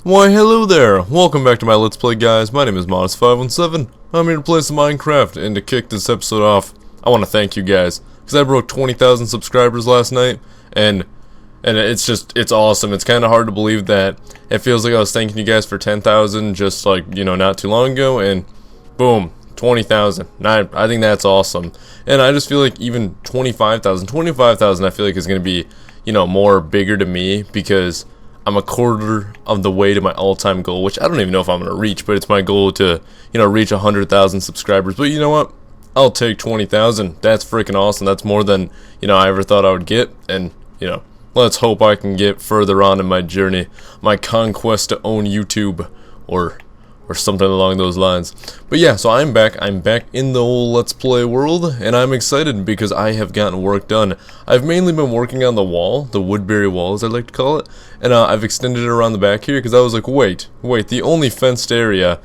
Why hello there, welcome back to my Let's Play guys. My name is Modest517. I'm here to play some Minecraft, and to kick this episode off, I want to thank you guys, because I broke 20,000 subscribers last night, and it's awesome. It's kind of hard to believe that it feels like I was thanking you guys for 10,000 just not too long ago, and boom, 20,000. I think that's awesome. And I just feel like even 25,000 I feel like is going to be, more bigger to me, because I'm a quarter of the way to my all-time goal, which I don't even know if I'm going to reach, but it's my goal to, reach 100,000 subscribers. But you know what? I'll take 20,000. That's freaking awesome. That's more than, I ever thought I would get. And, let's hope I can get further on in my journey, my conquest to own YouTube, or something along those lines. But yeah, so I'm back in the old Let's Play world, and I'm excited because I have gotten work done. I've mainly been working on the wall, the woodbury wall as I like to call it, and I've extended it around the back here because I was like, wait, the only fenced area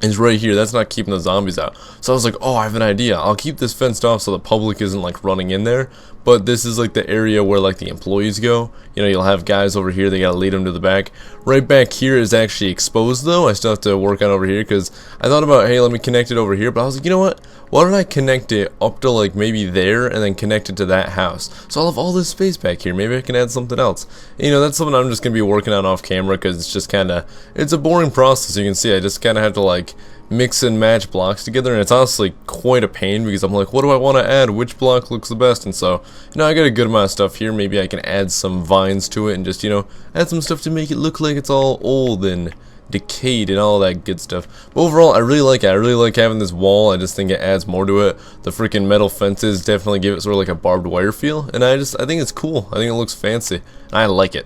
is right here. That's not keeping the zombies out. So I was like, oh, I have an idea. I'll keep this fenced off so the public isn't like running in there. But this is like the area where like the employees go. You'll have guys over here. They gotta lead them to the back. Right back here is actually exposed though. I still have to work on over here because I thought about, hey, let me connect it over here. But I was like, you know what? Why don't I connect it up to like maybe there and then connect it to that house? So I'll have all this space back here. Maybe I can add something else. That's something I'm just gonna be working on off camera because it's just it's a boring process. You can see I just have to like mix and match blocks together, and it's honestly quite a pain because I'm like, what do I want to add? Which block looks the best? And so, I got a good amount of stuff here. Maybe I can add some vines to it and just, add some stuff to make it look like it's all old and decayed and all that good stuff. But overall, I really like it. I really like having this wall. I just think it adds more to it. The freaking metal fences definitely give it sort of like a barbed wire feel, and I think it's cool. I think it looks fancy, and I like it.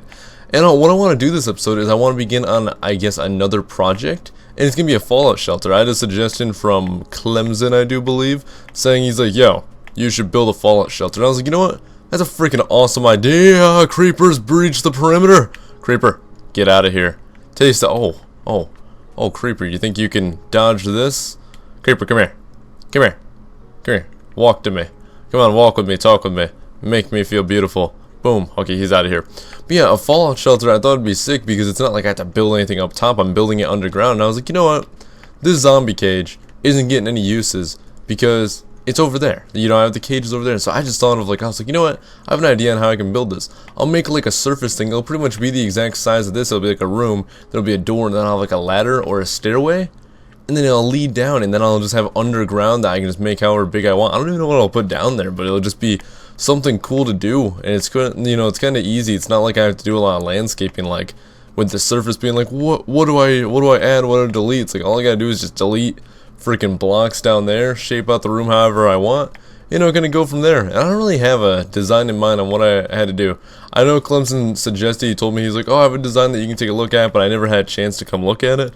And what I want to do this episode is I want to begin on, I guess, another project. And it's going to be a fallout shelter. I had a suggestion from Clemson, I do believe, saying he's like, yo, you should build a fallout shelter. And I was like, you know what? That's a freaking awesome idea. Creepers breach the perimeter. Creeper, get out of here. Taste the, oh, Creeper, you think you can dodge this? Creeper, come here. Come here. Come here. Walk to me. Come on, walk with me, talk with me. Make me feel beautiful. Boom. Okay, he's out of here. But yeah, a fallout shelter I thought would be sick because it's not like I have to build anything up top. I'm building it underground. And I was like, you know what? This zombie cage isn't getting any uses because it's over there. I have the cages over there. So I just thought of I was like, you know what? I have an idea on how I can build this. I'll make like a surface thing. It'll pretty much be the exact size of this. It'll be like a room. There'll be a door, and then I'll have like a ladder or a stairway. And then it'll lead down, and then I'll just have underground that I can just make however big I want. I don't even know what I'll put down there, but it'll just be something cool to do, and it's good. It's kind of easy. It's not like I have to do a lot of landscaping, like with the surface being like, what do I add, what do I delete? It's like all I gotta do is just delete freaking blocks down there, shape out the room however I want. Gonna go from there. And I don't really have a design in mind on what I had to do. I know Clemson suggested, he told me, he's like, oh, I have a design that you can take a look at, but I never had a chance to come look at it.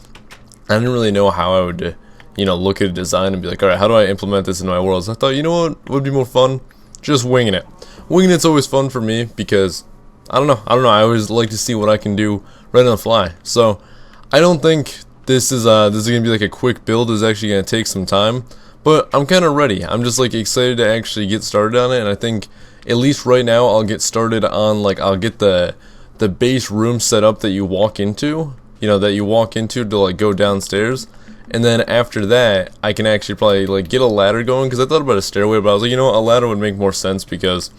I didn't really know how I would, look at a design and be like, alright, how do I implement this in my world? So I thought, you know what would be more fun? Just winging it. Winging it's always fun for me because, I don't know, I always like to see what I can do right on the fly. So, I don't think this is going to be like a quick build. It's actually going to take some time, but I'm kind of ready. I'm just excited to actually get started on it, and I think, at least right now, I'll get started on, I'll get the base room set up that you walk into. To go downstairs, and then after that I can actually probably get a ladder going, because I thought about a stairway, but I was like, a ladder would make more sense because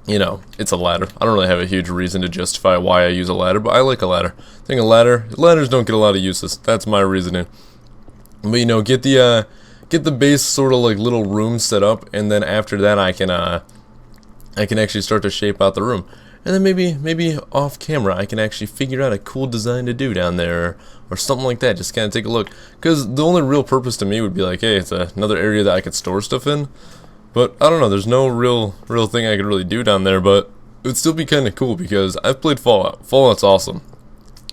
it's a ladder. I don't really have a huge reason to justify why I use a ladder, but I like a ladder. I think ladders don't get a lot of uses. That's my reasoning. But get the base sort of little room set up, and then after that I can actually start to shape out the room. And then maybe off camera I can actually figure out a cool design to do down there or something like that. Just kind of take a look. Because the only real purpose to me would be like, hey, it's another area that I could store stuff in. But I don't know, there's no real thing I could really do down there. But it would still be kind of cool because I've played Fallout. Fallout's awesome.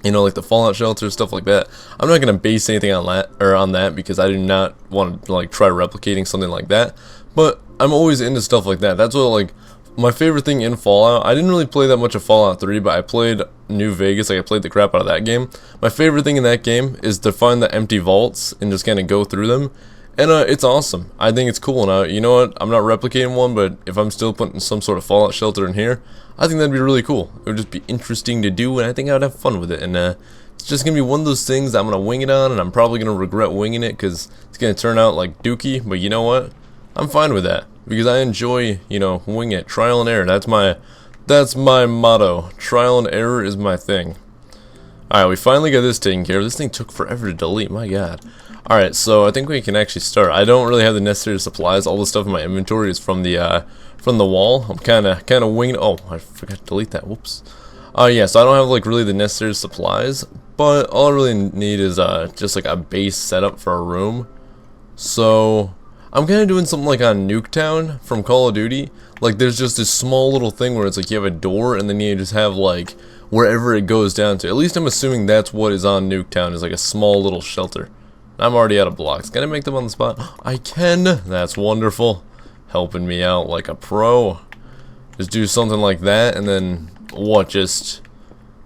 Like the Fallout shelter, stuff like that. I'm not going to base anything on that because I do not want to try replicating something like that. But I'm always into stuff like that. That's what my favorite thing in Fallout, I didn't really play that much of Fallout 3, but I played New Vegas, I played the crap out of that game. My favorite thing in that game is to find the empty vaults and just kind of go through them. And it's awesome. I think it's cool. And you know what, I'm not replicating one, but if I'm still putting some sort of Fallout shelter in here, I think that'd be really cool. It would just be interesting to do, and I think I would have fun with it. And It's just gonna be one of those things that I'm gonna wing it on, and I'm probably gonna regret winging it because it's gonna turn out like dookie. But you know what? I'm fine with that because I enjoy, wing it, trial and error. That's my motto. Trial and error is my thing. Alright, we finally got this taken care of. This thing took forever to delete, my god. Alright, so I think we can actually start. I don't really have the necessary supplies. All the stuff in my inventory is from the wall. I'm kinda winging. Oh, I forgot to delete that. Whoops. Yeah, so I don't have like really the necessary supplies, but all I really need is just like a base setup for a room. So I'm kind of doing something like on Nuketown from Call of Duty. Like there's just this small little thing where it's like you have a door and then you just have like wherever it goes down to. At least I'm assuming that's what is on Nuketown, is like a small little shelter. I'm already out of blocks. Can I make them on the spot? I can. That's wonderful. Helping me out like a pro. Just do something like that, and then what? Just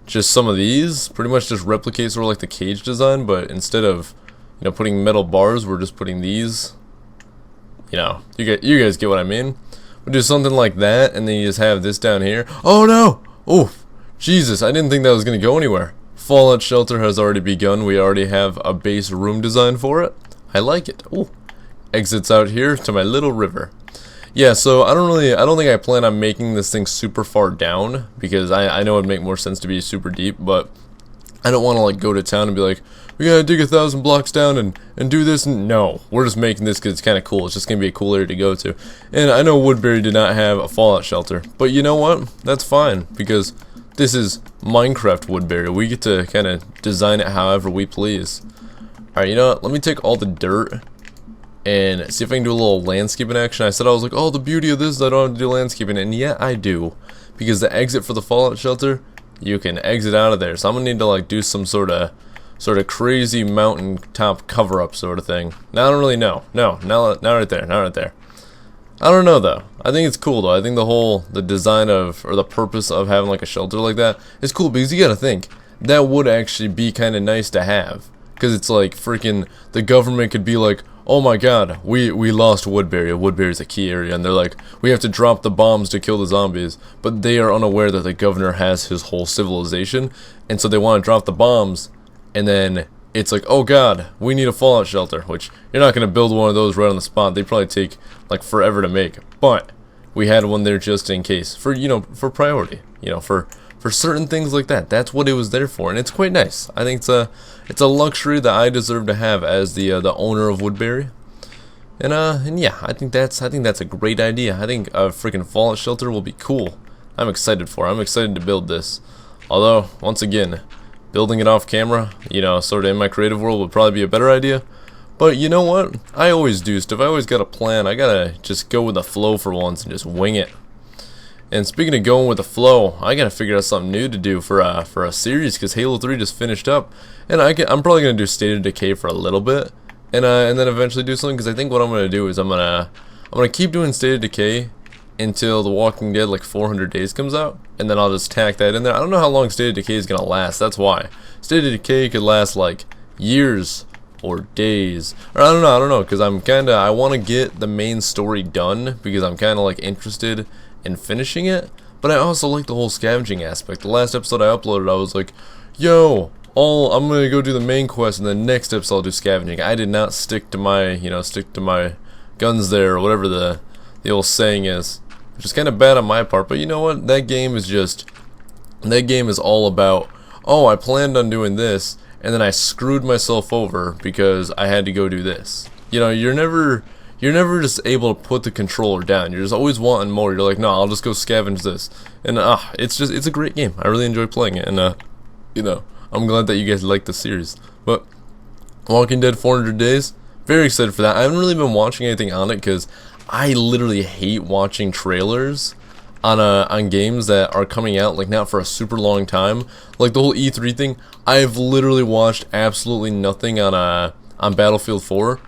some of these. Pretty much just replicate sort of like the cage design, but instead of putting metal bars, we're just putting these. You guys get what I mean. We'll do something like that, and then you just have this down here. Oh no! Oh, Jesus! I didn't think that was gonna go anywhere. Fallout shelter has already begun. We already have a base room design for it. I like it. Ooh. Exits out here to my little river. Yeah, so I don't think I plan on making this thing super far down, because I know it'd make more sense to be super deep, but I don't want to like go to town and be like, we gotta dig 1,000 blocks down and do this. No, we're just making this because it's kind of cool. It's just gonna be a cool area to go to. And I know Woodbury did not have a Fallout shelter, but you know what? That's fine, because this is Minecraft Woodbury. We get to kind of design it however we please. Alright, you know what? Let me take all the dirt and see if I can do a little landscaping action. I said I was like, oh, the beauty of this is I don't have to do landscaping, and yeah, I do. Because the exit for the Fallout shelter, you can exit out of there. So I'm gonna need to like do some sort of crazy mountain top cover up sort of thing. Now I don't really know. No, not right there, not right there. I don't know though. I think it's cool though. I think the design of, or the purpose of having like a shelter like that is cool, because you gotta think that would actually be kind of nice to have, because it's like freaking the government could be like, oh my god, we lost Woodbury. Woodbury's a key area, and they're like, we have to drop the bombs to kill the zombies, but they are unaware that the governor has his whole civilization, and so they want to drop the bombs, and then it's like, oh god, we need a Fallout shelter, which you're not going to build one of those right on the spot. They probably take like forever to make, but we had one there just in case, for for priority, for certain things like that. That's what it was there for, and it's quite nice. I think it's a luxury that I deserve to have as the owner of Woodbury. And yeah, I think that's a great idea. I think a freaking Fallout shelter will be cool. I'm excited for it. I'm excited to build this. Although, once again, building it off camera, sort of in my creative world would probably be a better idea. But you know what? I always do stuff. I always got a plan. I gotta just go with the flow for once and just wing it. And speaking of going with the flow, I gotta figure out something new to do for a series, because Halo 3 just finished up, and I'm probably gonna do State of Decay for a little bit, and then eventually do something. Because I think what I'm gonna do is I'm gonna keep doing State of Decay until The Walking Dead like 400 Days comes out, and then I'll just tack that in there. I don't know how long State of Decay is gonna last. That's why State of Decay could last like years or days, or I don't know, because I want to get the main story done, because I'm kind of like interested in finishing it, but I also like the whole scavenging aspect. The last episode I uploaded, I was like, yo, I'm gonna go do the main quest, and the next episode I'll do scavenging. I did not stick to my guns there, or whatever the old saying is, which is kind of bad on my part. But you know what? That game is all about, oh, I planned on doing this, and then I screwed myself over because I had to go do this. You're never just able to put the controller down. You're just always wanting more. You're like, no, I'll just go scavenge this. And it's a great game. I really enjoy playing it, and I'm glad that you guys like the series. But Walking Dead 400 Days, very excited for that. I haven't really been watching anything on it, because I literally hate watching trailers on games that are coming out like not for a super long time. Like the whole E3 thing, I've literally watched absolutely nothing on Battlefield 4,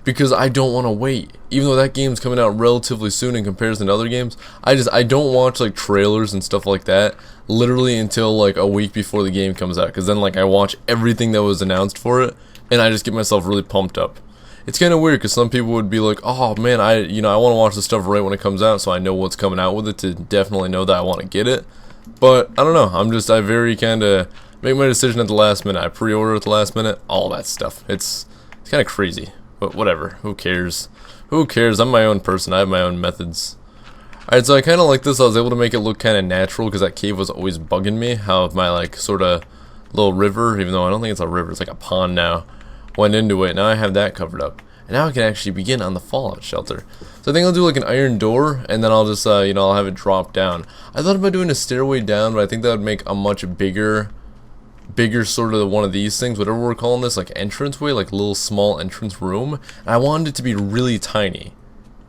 because I don't want to wait. Even though that game's coming out relatively soon in comparison to other games, I don't watch like trailers and stuff like that literally until like a week before the game comes out, because then like I watch everything that was announced for it, and I just get myself really pumped up. It's kind of weird, because some people would be like, oh man, I want to watch the stuff right when it comes out, so I know what's coming out with it, to definitely know that I want to get it. But I don't know, make my decision at the last minute. I pre-order at the last minute. All that stuff. It's kind of crazy, but whatever. Who cares? Who cares? I'm my own person. I have my own methods. Alright, so I kind of like this. I was able to make it look kind of natural because that cave was always bugging me. How my like sort of little river, even though I don't think it's a river, it's like a pond now, went into it. Now I have that covered up. And now I can actually begin on the fallout shelter. So I think I'll do like an iron door, and then I'll just, you know, I'll have it drop down. I thought about doing a stairway down, but I think that would make a much bigger sort of one of these things, whatever we're calling this, like entranceway, like little small entrance room. And I wanted it to be really tiny.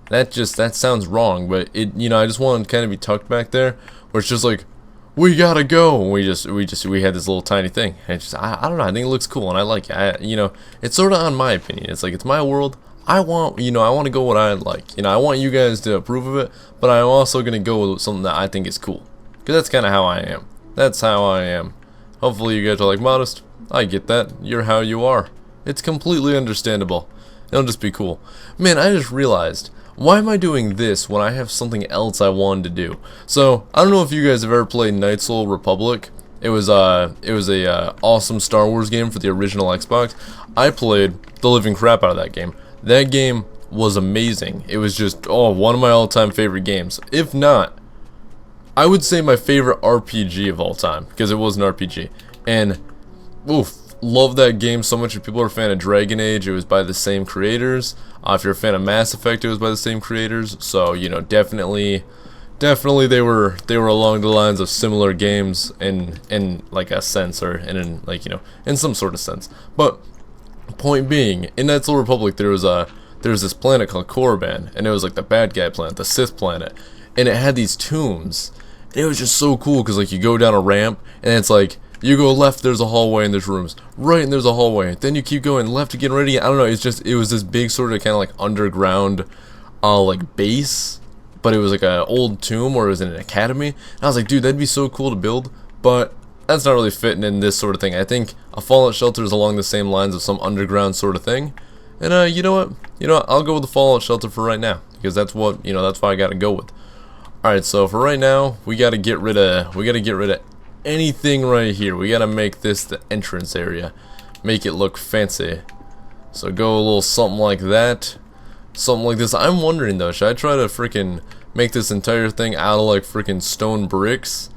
That sounds wrong, but it, you know, I just wanted to kind of be tucked back there, where it's just like, we gotta go. And we had this little tiny thing. And it's just, I don't know, I think it looks cool, and I like it. You know, it's sort of on my opinion. It's like, it's my world. I want to go what I like. You know, I want you guys to approve of it, but I'm also gonna go with something that I think is cool. Because that's kind of how I am. That's how I am. Hopefully you guys are like, Modest, I get that. You're how you are. It's completely understandable. It'll just be cool. Man, I just realized, why am I doing this when I have something else I wanted to do? So, I don't know if you guys have ever played Knights of the Republic. It was a awesome Star Wars game for the original Xbox. I played the living crap out of that game. That game was amazing. It was just, one of my all-time favorite games. If not, I would say my favorite RPG of all time, because it was an RPG. And, love that game so much. If people are a fan of Dragon Age, it was by the same creators. If you're a fan of Mass Effect, it was by the same creators. So, you know, definitely they were along the lines of similar games in like a sense, or in like, you know, in some sort of sense. But point being, in Knights of the Republic, there was this planet called Korriban, and it was like the bad guy planet, the Sith planet, and it had these tombs. And it was just so cool because, like, you go down a ramp, and it's like, you go left, there's a hallway and there's rooms. Right, and there's a hallway. Then you keep going left again, right again. I don't know, it was this big sort of kind of like underground, like, base. But it was like an old tomb, or it was in an academy. And I was like, dude, that'd be so cool to build. But that's not really fitting in this sort of thing. I think a fallout shelter is along the same lines of some underground sort of thing. And, you know what? I'll go with the fallout shelter for right now. Because that's what, that's what I gotta go with. Alright, so for right now, we gotta get rid of anything right here. We gotta make this the entrance area. Make it look fancy. So go a little something like that. Something like this. I'm wondering though, should I try to freaking make this entire thing out of like freaking stone bricks?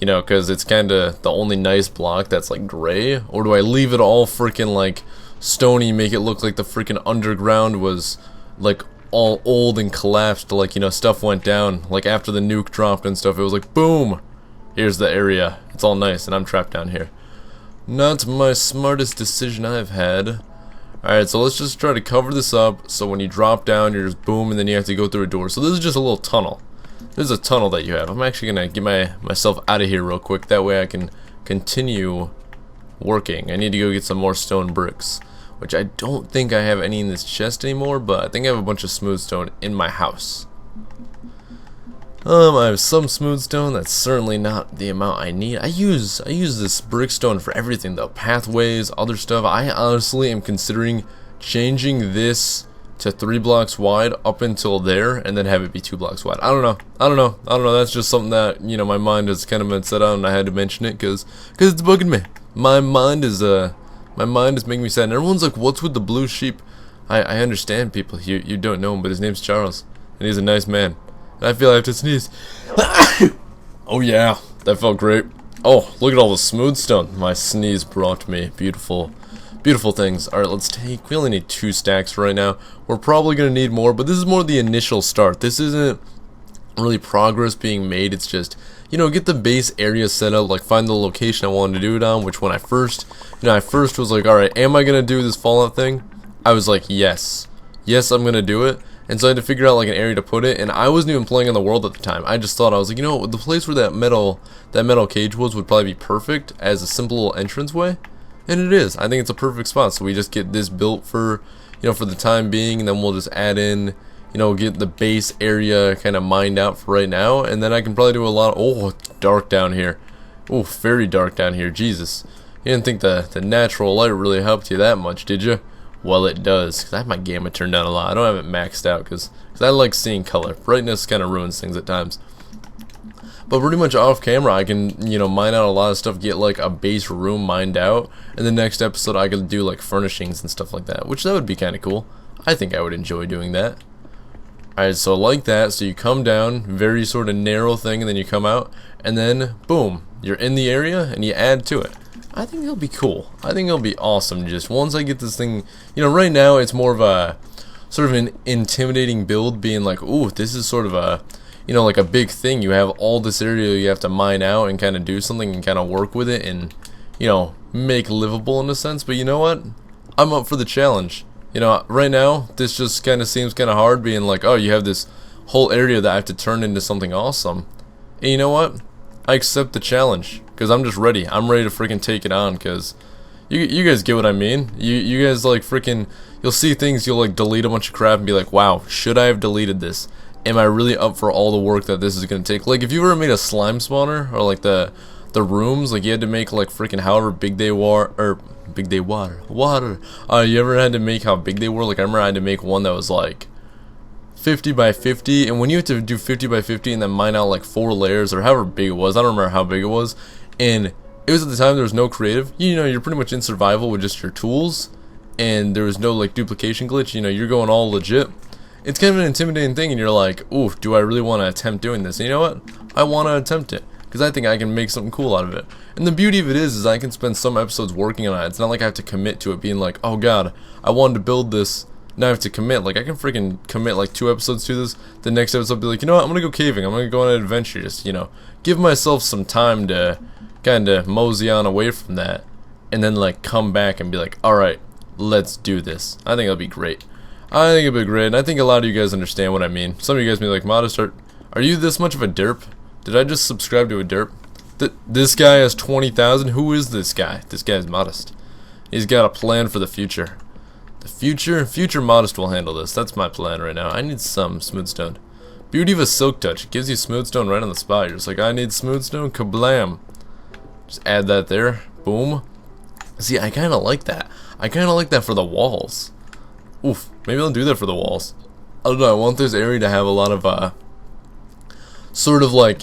You know, because it's kinda the only nice block that's like gray. Or do I leave it all freaking like stony, make it look like the freaking underground was like all old and collapsed, like, stuff went down, like after the nuke dropped and stuff, it was like, boom, here's the area, it's all nice, and I'm trapped down here. Not my smartest decision I've had. Alright, so let's just try to cover this up, so when you drop down, you're just boom, and then you have to go through a door. So this is just a little tunnel. This is a tunnel that you have. I'm actually gonna get myself out of here real quick, that way I can continue working. I need to go get some more stone bricks, which I don't think I have any in this chest anymore, but I think I have a bunch of smooth stone in my house. I have some smooth stone. That's certainly not the amount I need. I use this brickstone for everything though. Pathways, other stuff. I honestly am considering changing this to 3 blocks wide up until there, and then have it be 2 blocks wide. I don't know. That's just something that, my mind has kind of been set on, and I had to mention it because it's bugging me. My mind is making me sad. And everyone's like, what's with the blue sheep? I understand, people. You don't know him, but his name's Charles. And he's a nice man. And I feel I have to sneeze. Oh yeah, that felt great. Oh, look at all the smooth stone my sneeze brought me. Beautiful. Beautiful things. Alright, we only need 2 stacks right now. We're probably going to need more, but this is more the initial start. This isn't really progress being made. It's just, get the base area set up, like find the location I wanted to do it on, which when I first was like, alright, am I going to do this Fallout thing? I was like, yes. Yes, I'm going to do it. And so I had to figure out like an area to put it, and I wasn't even playing on the world at the time. I just thought, I was like, the place where that metal cage was would probably be perfect as a simple little entranceway. And it is. I think it's a perfect spot. So we just get this built for, for the time being, and then we'll just add in, get the base area kind of mined out for right now, and then I can probably do a lot of, oh, dark down here. Oh, very dark down here. Jesus. You didn't think the natural light really helped you that much, did you? Well, it does, because I have my gamma turned down a lot. I don't have it maxed out, because I like seeing color. Brightness kind of ruins things at times. But pretty much off camera, I can, you know, mine out a lot of stuff, get like a base room mined out, and the next episode I could do like furnishings and stuff like that, which that would be kind of cool. I think I would enjoy doing that. Alright, so like that, so you come down, very sort of narrow thing, and then you come out, and then, boom, you're in the area, and you add to it. I think it'll be cool. I think it'll be awesome, just once I get this thing, you know, right now it's more of a, sort of an intimidating build, being like, ooh, this is sort of a, you know, like a big thing. You have all this area you have to mine out and kind of do something and kind of work with it and, you know, make livable in a sense, but you know what? I'm up for the challenge. You know, right now, this just kind of seems kind of hard, being like, oh, you have this whole area that I have to turn into something awesome. And you know what? I accept the challenge, because I'm just ready. I'm ready to freaking take it on, because you guys get what I mean. You guys, like, freaking, you'll see things, you'll, like, delete a bunch of crap and be like, wow, should I have deleted this? Am I really up for all the work that this is going to take? Like, if you ever made a slime spawner, or, like, the rooms, like, you had to make, like, freaking however big they were, or water. You ever had to make how big they were? Like, I remember I had to make one that was like 50 by 50, and when you had to do 50 by 50 and then mine out like 4 layers or however big it was, I don't remember how big it was, and it was at the time there was no creative. You know, you're pretty much in survival with just your tools, and there was no like duplication glitch. You know, you're going all legit. It's kind of an intimidating thing, and you're like, ooh, do I really want to attempt doing this? And you know what? I want to attempt it, because I think I can make something cool out of it. And the beauty of it is I can spend some episodes working on it. It's not like I have to commit to it, being like, oh god, I wanted to build this, now I have to commit. Like, I can freaking commit like 2 episodes to this, the next episode be like, you know what, I'm gonna go caving, I'm gonna go on an adventure, just, you know, give myself some time to kind of mosey on away from that, and then like come back and be like, alright, let's do this. I think it'll be great. I think it'll be great, and I think a lot of you guys understand what I mean. Some of you guys be like, Modest, are you this much of a derp? Did I just subscribe to a derp? This guy has 20,000. Who is this guy? This guy's Modest. He's got a plan for the future. The future Modest will handle this. That's my plan right now. I need some smooth stone. Beauty of a silk touch. It gives you smooth stone right on the spot. You're just like, I need smooth stone. Kablam. Just add that there. Boom. See, I kind of like that. I kind of like that for the walls. Oof. Maybe I'll do that for the walls. I don't know. I want this area to have a lot of sort of like,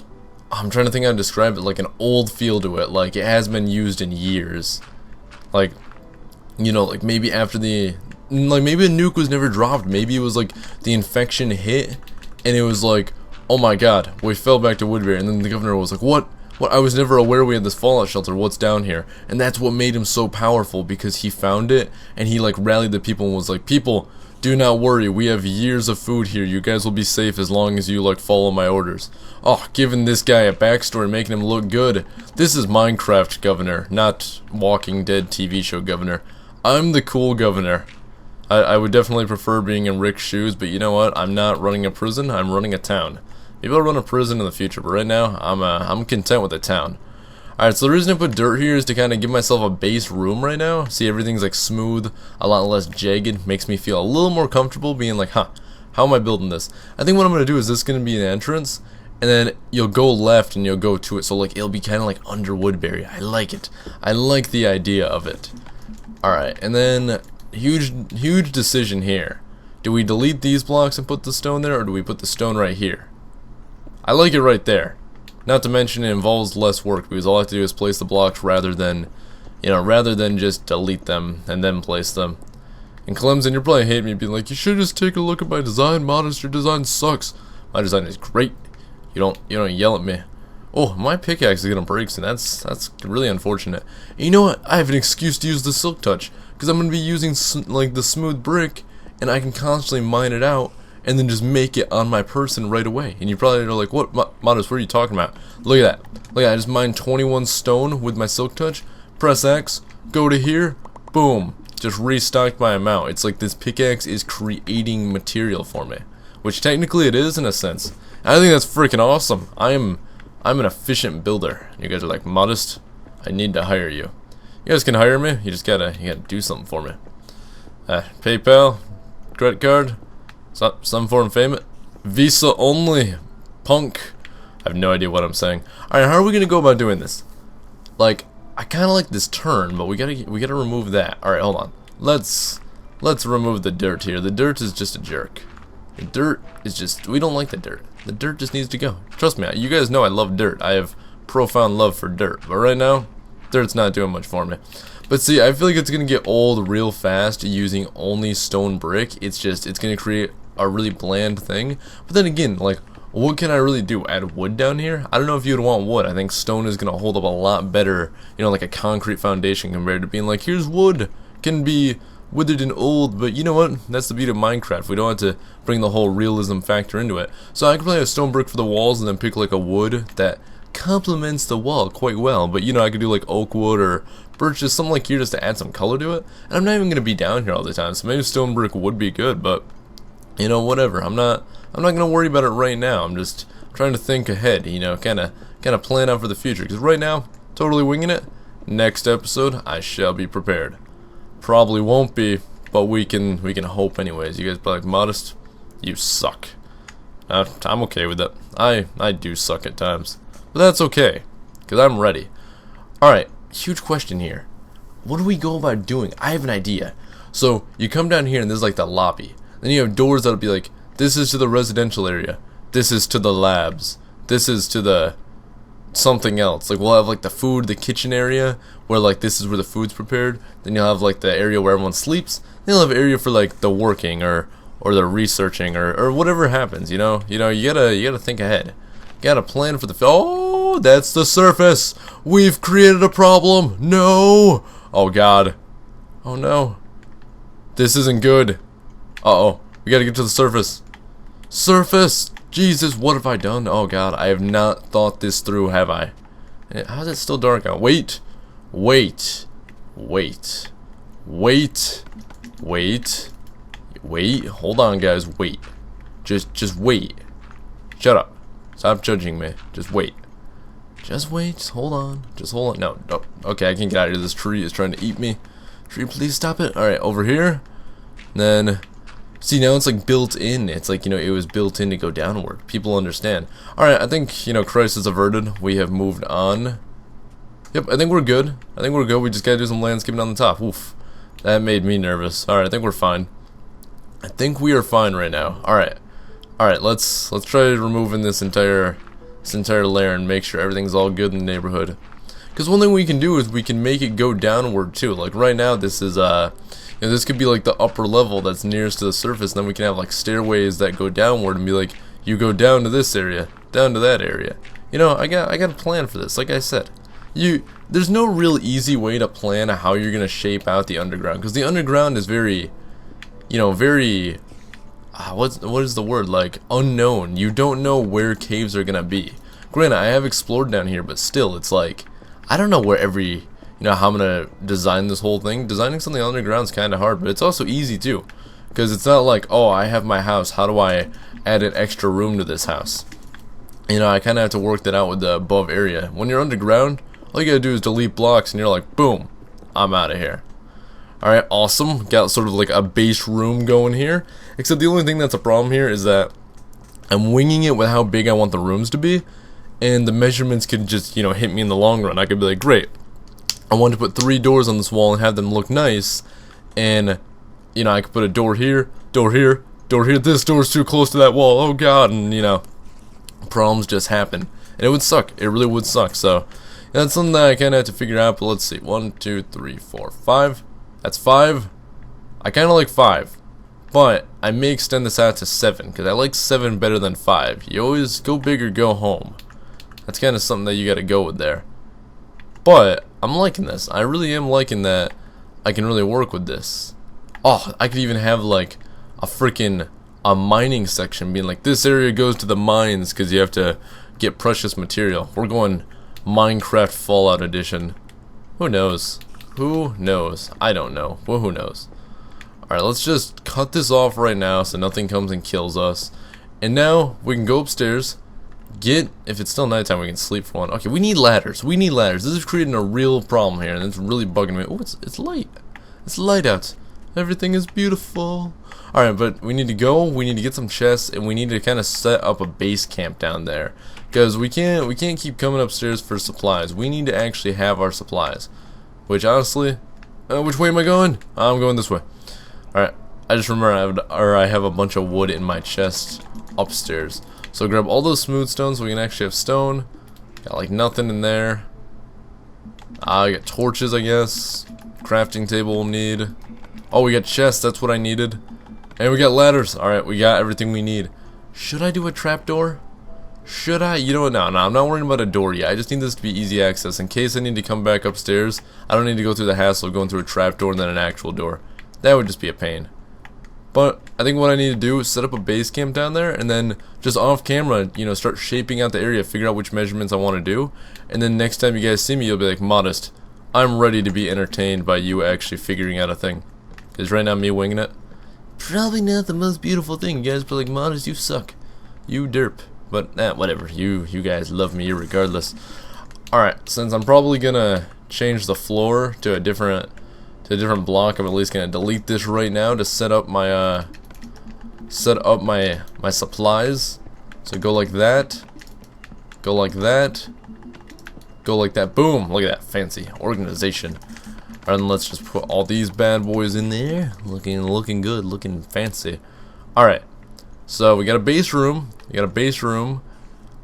I'm trying to think how to describe it, like an old feel to it, like it has been used in years. Like, you know, like maybe after the, like maybe a nuke was never dropped, maybe it was like the infection hit, and it was like, oh my god, we fell back to Woodbury, and then the governor was like, what, I was never aware we had this fallout shelter, what's down here? And that's what made him so powerful, because he found it, and he like rallied the people and was like, people, do not worry, we have years of food here, you guys will be safe as long as you like follow my orders. Oh, giving this guy a backstory, making him look good. This is Minecraft governor, not Walking Dead TV show governor. I'm the cool governor. I would definitely prefer being in Rick's shoes, but you know what? I'm not running a prison, I'm running a town. Maybe I'll run a prison in the future, but right now, I'm content with a town. Alright, so the reason I put dirt here is to kind of give myself a base room right now. See, everything's like smooth, a lot less jagged, makes me feel a little more comfortable being like, huh, how am I building this? I think what I'm going to do is this going to be an entrance, and then you'll go left and you'll go to it, so like it'll be kind of like under Woodbury. I like it. I like the idea of it. Alright, and then huge decision here. Do we delete these blocks and put the stone there, or do we put the stone right here? I like it right there. Not to mention it involves less work, because all I have to do is place the blocks rather than just delete them and then place them. And Clemson, you're probably hating me being like, you should just take a look at my design, Modest, your design sucks. My design is great. You don't yell at me. Oh, my pickaxe is gonna break, so that's really unfortunate. And you know what? I have an excuse to use the silk touch, because I'm gonna be using like the smooth brick, and I can constantly mine it out and then just make it on my person right away. And you probably are like, what, Modest, what are you talking about? Look at that. Look at that. I just mined 21 stone with my silk touch. Press X, go to here, boom. Just restocked my amount. It's like this pickaxe is creating material for me, which technically it is in a sense. And I think that's freaking awesome. I'm an efficient builder. You guys are like, Modest, I need to hire you. You guys can hire me. You gotta do something for me. PayPal, credit card, some form of payment, Visa only, punk. I have no idea what I'm saying. Alright, how are we gonna go about doing this? Like, I kinda like this turn, but we gotta remove that. Alright, hold on. Let's remove the dirt here. The dirt is just a jerk. The dirt is just, we don't like the dirt. The dirt just needs to go. Trust me, you guys know I love dirt. I have profound love for dirt. But right now, dirt's not doing much for me. But see, I feel like it's going to get old real fast using only stone brick. It's going to create a really bland thing. But then again, like, what can I really do? Add wood down here? I don't know if you'd want wood. I think stone is going to hold up a lot better, you know, like a concrete foundation compared to being like, here's wood. Can be withered and old, but you know what? That's the beauty of Minecraft. We don't have to bring the whole realism factor into it. So I can probably have stone brick for the walls and then pick like a wood that complements the wall quite well. But you know, I could do like oak wood or birch, just something like here just to add some color to it. And I'm not even going to be down here all the time, so maybe stone brick would be good, but you know, whatever. I'm not going to worry about it right now. I'm just trying to think ahead, you know, kind of plan out for the future. Because right now, totally winging it. Next episode, I shall be prepared. Probably won't be, but we can hope anyways. You guys be like, Modest, you suck. I'm okay with that. I do suck at times, but that's okay, because I'm ready. Alright, huge question here. What do we go about doing? I have an idea. So, you come down here and there's like the lobby. Then you have doors that'll be like, this is to the residential area. This is to the labs. This is to the something else. Like, we'll have like the food, the kitchen area, where like this is where the food's prepared. Then you'll have like the area where everyone sleeps. Then you'll have an area for like the working or the researching or whatever happens, you know? You gotta think ahead. You gotta plan for the oh, that's the surface. We've created a problem. No. Oh god. Oh no. This isn't good. Uh-oh. We gotta get to the surface. Surface! Jesus, what have I done? Oh god, I have not thought this through, have I? How's it still dark out? Wait. Wait. Wait. Wait. Wait. Wait. Hold on, guys. Wait. Just wait. Shut up. Stop judging me. Just wait. Just wait. Just hold on. Just hold on. No. No. Okay, I can get out of here. This tree is trying to eat me. Tree, please stop it. Alright, over here. Then... see, now it's like built in. It's like, you know, it was built in to go downward. People understand. Alright, I think, you know, crisis averted. We have moved on. Yep, I think we're good. I think we're good. We just gotta do some landscaping on the top. Oof. That made me nervous. Alright, I think we're fine. I think we are fine right now. Alright. Alright, let's try removing this entire layer and make sure everything's all good in the neighborhood. Because one thing we can do is we can make it go downward too. Like right now this is you know, this could be like the upper level that's nearest to the surface, and then we can have like stairways that go downward and be like, you go down to this area, down to that area. You know, I got a plan for this. Like I said, there's no real easy way to plan how you're gonna shape out the underground, because the underground is very, you know, very what is the word, like unknown. You don't know where caves are gonna be. Granted, I have explored down here, but still, it's like I don't know where you know, how I'm gonna design this whole thing. Designing something underground is kind of hard, but it's also easy too, because it's not like, oh, I have my house, how do I add an extra room to this house? You know, I kind of have to work that out with the above area. When you're underground, all you gotta do is delete blocks, and you're like, boom, I'm out of here. Alright, awesome. Got sort of like a base room going here. Except the only thing that's a problem here is that I'm winging it with how big I want the rooms to be, and the measurements could just, you know, hit me in the long run. I could be like, great, I want to put 3 doors on this wall and have them look nice, and, you know, I could put a door here, door here, door here. This door's too close to that wall. Oh god, and, you know, problems just happen. And it would suck. It really would suck. So, that's something that I kind of have to figure out, but let's see. 1, 2, 3, 4, 5. That's 5. I kind of like 5. But I may extend this out to 7, because I like 7 better than 5. You always go big or go home. That's kind of something that you got to go with there. But I'm liking this. I really am liking that I can really work with this. Oh, I could even have like a mining section being like, this area goes to the mines because you have to get precious material. We're going Minecraft Fallout Edition. Who knows? Who knows? I don't know. Well, who knows? Alright, let's just cut this off right now so nothing comes and kills us. And now we can go upstairs. If it's still nighttime, we can sleep for one. Okay, we need ladders. We need ladders. This is creating a real problem here, and it's really bugging me. Oh, it's light. It's light out. Everything is beautiful. Alright, but we need to go. We need to get some chests, and we need to kind of set up a base camp down there, because we can't keep coming upstairs for supplies. We need to actually have our supplies. Which honestly, which way am I going? I'm going this way. Alright, I just remember I have a bunch of wood in my chest upstairs. So grab all those smooth stones so we can actually have stone. Got like nothing in there. I got torches, I guess. Crafting table we'll need. Oh, we got chests, that's what I needed. And we got ladders. Alright, we got everything we need. Should I do a trapdoor? Should I? You know what? No, I'm not worrying about a door yet. I just need this to be easy access. In case I need to come back upstairs, I don't need to go through the hassle of going through a trapdoor and then an actual door. That would just be a pain. But I think what I need to do is set up a base camp down there and then just off camera, you know, start shaping out the area, figure out which measurements I want to do. And then next time you guys see me, you'll be like, Modest, I'm ready to be entertained by you actually figuring out a thing. Is right now me winging it? Probably not the most beautiful thing. You guys be like, Modest, you suck. You derp. But, whatever. You guys love me regardless. Alright, since I'm probably gonna change the floor to a different block, I'm at least gonna delete this right now to set up my my supplies. So go like that. Go like that. Go like that. Boom! Look at that fancy organization. Alright, then let's just put all these bad boys in there. Looking good, looking fancy. Alright. So we got a base room.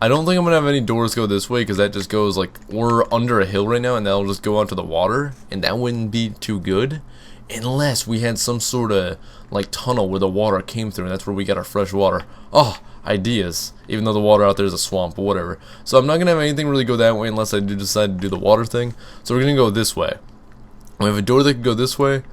I don't think I'm gonna have any doors go this way because that just goes like we're under a hill right now, and that'll just go onto the water, and that wouldn't be too good, unless we had some sort of like tunnel where the water came through, and that's where we got our fresh water. Oh, ideas! Even though the water out there is a swamp, but whatever. So I'm not gonna have anything really go that way unless I do decide to do the water thing. So we're gonna go this way. We have a door that can go this way,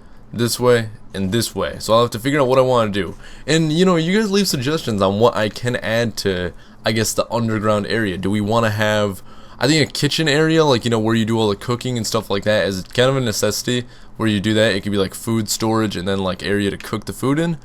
and this way. So I'll have to figure out what I want to do. And you know, you guys leave suggestions on what I can add to, I guess, the underground area. Do we want to have, I think, a kitchen area, like, you know, where you do all the cooking and stuff like that, is kind of a necessity where you do that. It could be like food storage and then like area to cook the food in.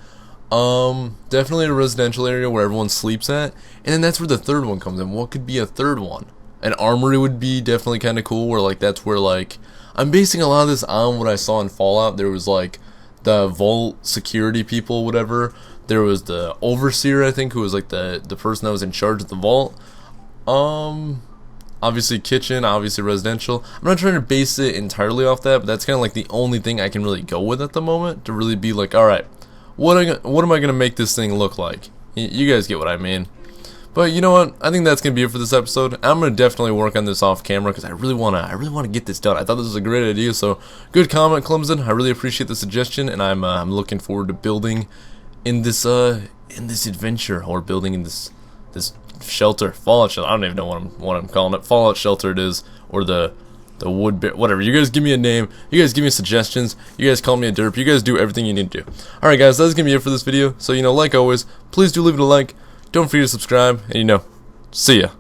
Definitely a residential area where everyone sleeps at. And then that's where the third one comes in. What could be a third one? An armory would be definitely kind of cool, where like that's where like, I'm basing a lot of this on what I saw in Fallout. There was like the vault security people, whatever. There was the overseer, I think, who was like the person that was in charge of the vault. Obviously kitchen, obviously residential. I'm not trying to base it entirely off that, but that's kind of like the only thing I can really go with at the moment to really be like, all right, what am I gonna make this thing look like? You guys get what I mean. But you know what? I think that's gonna be it for this episode. I'm gonna definitely work on this off camera because I really wanna get this done. I thought this was a great idea. So good comment, Clemson. I really appreciate the suggestion, and I'm looking forward to building in this adventure, or building in this shelter, Fallout shelter. I don't even know what I'm calling it. Fallout shelter it is, or the woodbury, whatever. You guys give me a name. You guys give me suggestions. You guys call me a derp. You guys do everything you need to do. All right, guys, that's gonna be it for this video. So you know, like always, please do leave it a like. Don't forget to subscribe, and you know, see ya.